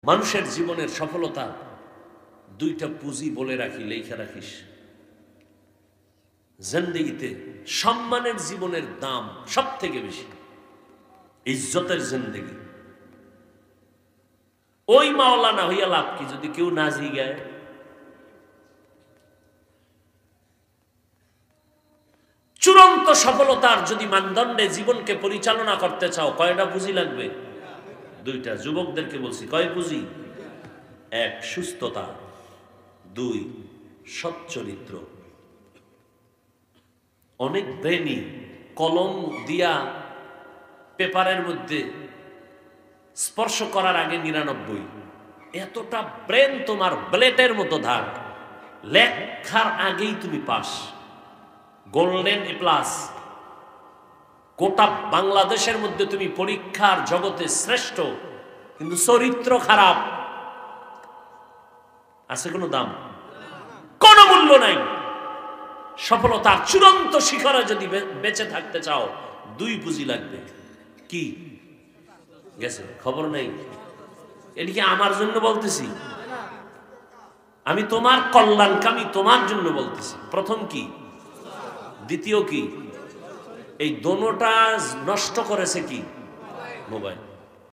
মানুষের জীবনের সফলতা দুইটা পুঁজি বলে রাখি, লেখা রাখিস। জিন্দেগিতে সম্মানের জীবনের দাম সব থেকে বেশি, ইজ্জতের জিন্দেগি। ওই মাওলানা হইয়া লাভ কি যদি কেউ না জিগায়? চূড়ান্ত সফলতার যদি মানদণ্ডে জীবনকে পরিচালনা করতে চাও, কয়টা পুঁজি লাগবে? দুইটা। যুবকদেরকে বলছি, কয় পুঁজি? এক, সুস্থতা। দুই, সচ্চরিত্র। অনেক ব্রেনি কলম দিয়া পেপারের মধ্যে স্পর্শ করার আগে 99। এতটা ব্রেন তোমার ব্লেটের মতো ধার, লেখার আগেই তুমি পাস, গোল্ডেন এ প্লাস। গোটা বাংলাদেশের মধ্যে তুমি পরীক্ষার জগতে শ্রেষ্ঠ, কিন্তু চরিত্র খারাপ, আছে কোনো দাম? কোনো মূল্য নাই। সফলতার চূড়ান্ত শিখরে যদি বেঁচে থাকতে চাও, দুই পুঁজি লাগবে। কি গেছে খবর নেই? এদিকে আমার জন্য বলতেছি, আমি তোমার কল্যাণকামী, তোমার জন্য বলতেছি। প্রথম কি? দ্বিতীয় কি? এই দোনোটা নষ্ট করেছে কি? মোবাইল।